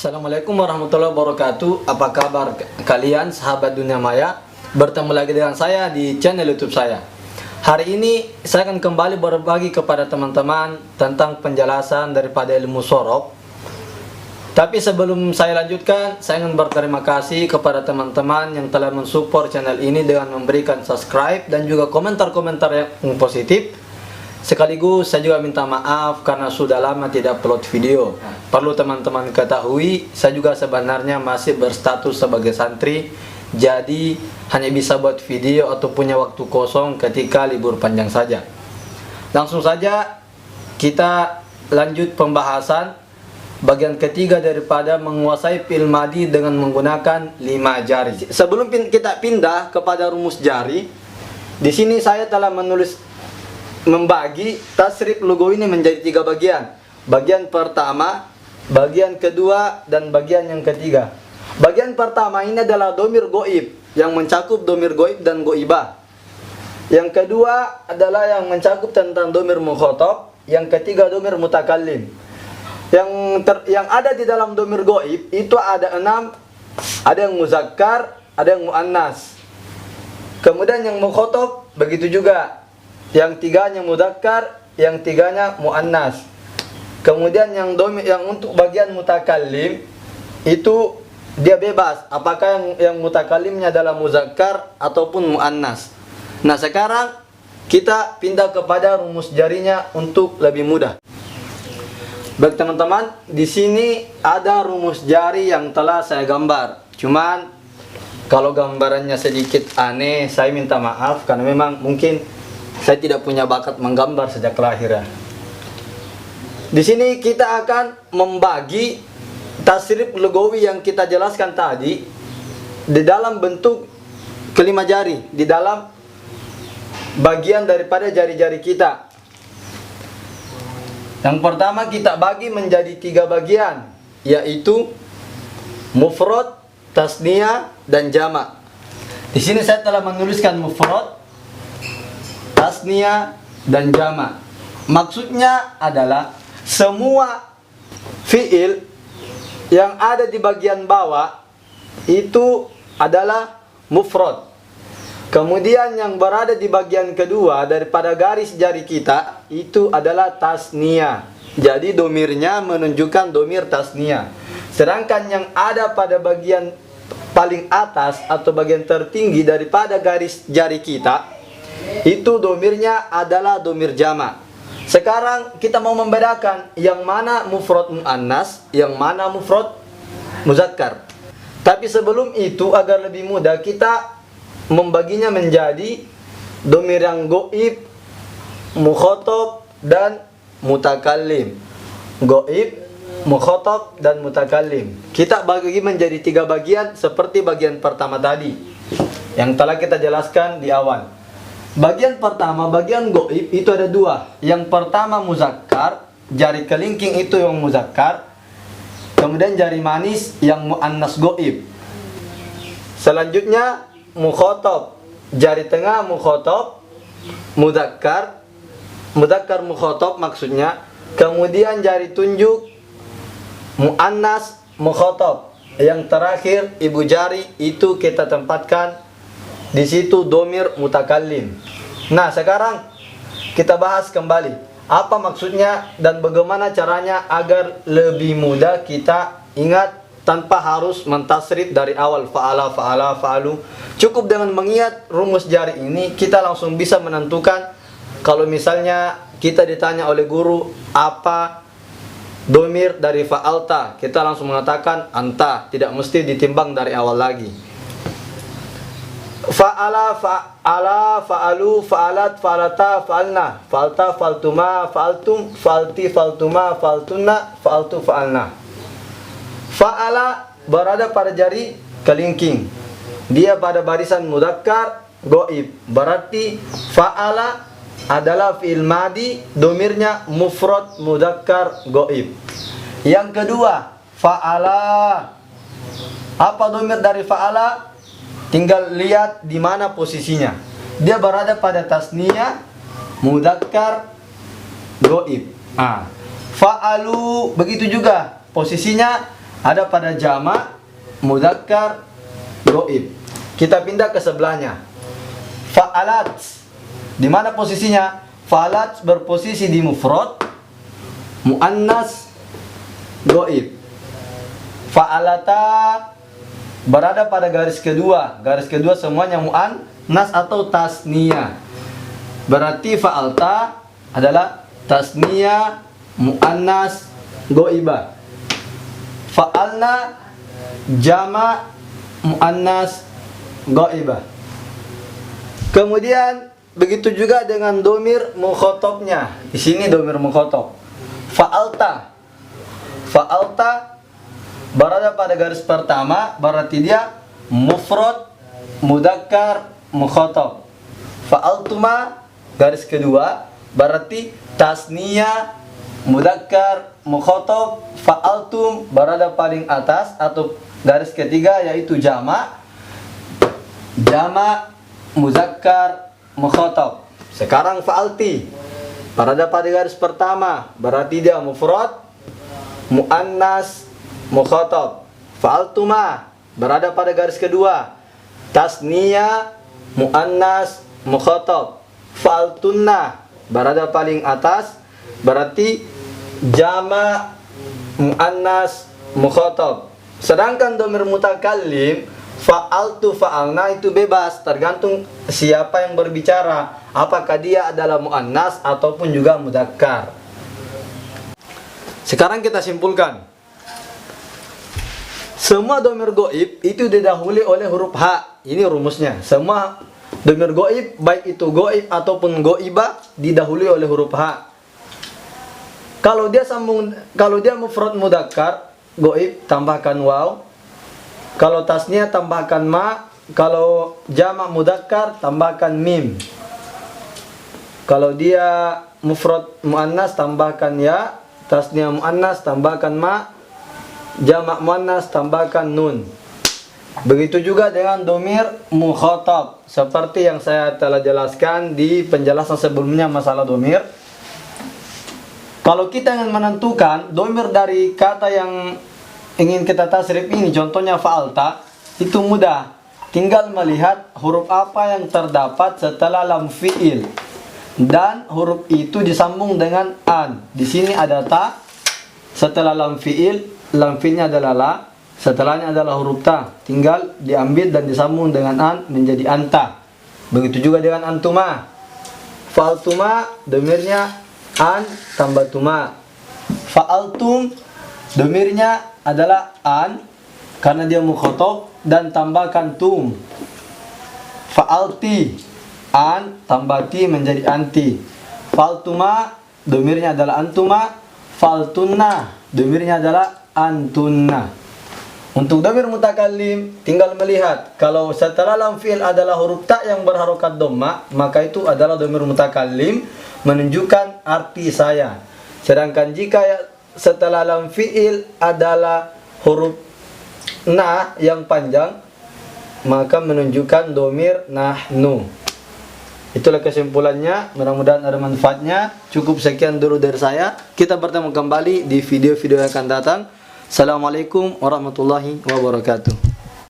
Assalamualaikum warahmatullahi wabarakatuh. Apa kabar kalian sahabat dunia maya? Bertemu lagi dengan saya di channel YouTube saya. Hari ini saya akan kembali berbagi kepada teman-teman tentang penjelasan daripada ilmu sorof. Tapi sebelum saya lanjutkan, saya ingin berterima kasih kepada teman-teman yang telah mensupport channel ini dengan memberikan subscribe dan juga komentar-komentar yang positif. Sekaligus saya juga minta maaf karena sudah lama tidak upload video. Perlu teman-teman ketahui, saya juga sebenarnya masih berstatus sebagai santri. Jadi hanya bisa buat video atau punya waktu kosong ketika libur panjang saja. Langsung saja kita lanjut pembahasan bagian ketiga daripada menguasai fi'il madhi dengan menggunakan 5 jari. Sebelum kita pindah kepada rumus jari, di sini saya telah membagi tasrif lugawi ini menjadi 3 bagian. Bagian pertama, bagian kedua, dan bagian yang ketiga. Bagian pertama ini adalah domir goib, yang mencakup domir goib dan goibah. Yang kedua adalah yang mencakup tentang domir mukhatab. Yang ketiga domir mutakallim. Yang ada di dalam domir goib itu ada 6. Ada yang muzakkar, ada yang muannas. Kemudian yang mukhatab begitu juga. Yang tiganya mudzakkar, yang tiganya muannas. Kemudian yang untuk bagian mutakallim itu dia bebas apakah yang mutakallimnya adalah muzakkar ataupun muannas. Nah, sekarang kita pindah kepada rumus jarinya untuk lebih mudah. Baik teman-teman, di sini ada rumus jari yang telah saya gambar. Cuman kalau gambarannya sedikit aneh, saya minta maaf karena memang mungkin saya tidak punya bakat menggambar sejak kelahiran. Di sini kita akan membagi tasrif lugawi yang kita jelaskan tadi di dalam bentuk kelima jari, di dalam bagian daripada jari-jari kita. Yang pertama kita bagi menjadi 3 bagian, yaitu mufrad, tasniyah, dan jamak. Di sini saya telah menuliskan mufrad, tasniyah, dan jamak. Maksudnya adalah semua fiil yang ada di bagian bawah itu adalah mufrad. Kemudian yang berada di bagian kedua daripada garis jari kita itu adalah tasniyah. Jadi domirnya menunjukkan domir tasniyah. Sedangkan yang ada pada bagian paling atas atau bagian tertinggi daripada garis jari kita itu domirnya adalah domir jamak. Sekarang kita mau membedakan yang mana mufrad muannas, yang mana mufrad muzakkar. Tapi sebelum itu agar lebih mudah kita membaginya menjadi domir yang goib, mukhatab, dan mutakallim. Goib, mukhatab, dan mutakallim. Kita bagi menjadi 3 bagian seperti bagian pertama tadi yang telah kita jelaskan di awal. Bagian pertama, bagian goib itu ada 2. Yang pertama muzakkar, jari kelingking itu yang muzakkar. Kemudian jari manis yang muannas goib. Selanjutnya mukhatab, jari tengah mukhatab, muzakkar, muzakkar mukhatab maksudnya. Kemudian jari tunjuk muannas mukhatab. Yang terakhir ibu jari itu kita tempatkan di situ domir mutakallim. Nah, sekarang kita bahas kembali apa maksudnya dan bagaimana caranya agar lebih mudah kita ingat tanpa harus mentasrif dari awal fa'ala, fa'ala, fa'alu. Cukup dengan mengingat rumus jari ini kita langsung bisa menentukan. Kalau misalnya kita ditanya oleh guru apa domir dari fa'alta, kita langsung mengatakan anta, tidak mesti ditimbang dari awal lagi. Fa'ala, fa'ala, fa'alu, fa'alat, fa'alata, fa'alna, fa'alta, fa'altuma, fa'altum, fa'alti, fa'altuma, fa'altunna, fa'altu, fa'alna. Fa'ala berada pada jari kelingking. Dia pada barisan mudzakkar goib. Berarti fa'ala adalah fi'il madhi, domirnya mufrad mudzakkar goib. Yang kedua, fa'ala. Apa domir dari fa'ala? Tinggal lihat di mana posisinya. Dia berada pada tasniyah, mudzakkar, goib. Fa'alu begitu juga. Posisinya ada pada jamak mudzakkar goib. Kita pindah ke sebelahnya. Fa'alat. Di mana posisinya? Fa'alat berposisi di mufrad muannas goib. Fa'alata berada pada garis kedua. Garis kedua semuanya muannas atau tasniyah. Berarti fa'alta adalah tasniyah muannas goibah. Fa'alna jama' muannas goibah. Kemudian begitu juga dengan domir mukhatabnya. Di sini domir mukhatab. Fa'alta. Fa'alta berada pada garis pertama, berarti dia mufrad mudzakkar mukhatab. Fa'altuma garis kedua, berarti tasniyah mudzakkar mukhatab. Fa'altum berada paling atas atau garis ketiga yaitu jamak muzakkar mukhatab. Sekarang fa'alti berada pada garis pertama, berarti dia mufrad muannas mukhatab. Fa'altuma berada pada garis kedua, tasniyah muannas mukhatab. Fa'altunna berada paling atas, berarti jama' muannas mukhatab. Sedangkan domir mutakallim fa'altu fa'alna itu bebas, tergantung siapa yang berbicara, apakah dia adalah muannas ataupun juga mudzakkar. Sekarang kita simpulkan. Semua domir goib itu didahului oleh huruf H. Ini rumusnya. Semua domir goib, baik itu goib ataupun goibah, didahului oleh huruf H. Kalau dia mufrad mudzakkar goib, tambahkan waw. Kalau tasniyah tambahkan ma. Kalau jamak mudzakkar tambahkan mim. Kalau dia mufrad muannas tambahkan ya. Tasniyah muannas tambahkan ma. Jamak muannas tambahkan nun. Begitu juga dengan domir mukhatab, seperti yang saya telah jelaskan di penjelasan sebelumnya masalah domir. Kalau kita ingin menentukan domir dari kata yang ingin kita tasrif ini, contohnya fa'alta, itu mudah. Tinggal melihat huruf apa yang terdapat setelah lam fi'il. Dan huruf itu disambung dengan an. Di sini ada ta. Setelah lam fi'il, lam fi'ilnya adalah la. Setelahnya adalah huruf ta. Tinggal diambil dan disambung dengan an menjadi anta. Begitu juga dengan antuma. Fa'altuma domirnya an tambah tuma. Fa'altum domirnya adalah an karena dia mukhatab dan tambahkan tum. Fa'alti an tambah ti menjadi anti. Fa'altuma domirnya adalah antuma. Fa'altunna domirnya adalah antunna. Untuk domir mutakallim tinggal melihat, kalau setelah lam fi'il adalah huruf ta yang berharokat dhamma, maka itu adalah domir mutakallim menunjukkan arti saya. Sedangkan jika setelah lam fi'il adalah huruf na yang panjang, maka menunjukkan domir nahnu. Itulah kesimpulannya, mudah-mudahan ada manfaatnya. Cukup sekian dulu dari saya. Kita bertemu kembali di video-video yang akan datang. Assalamualaikum warahmatullahi wabarakatuh.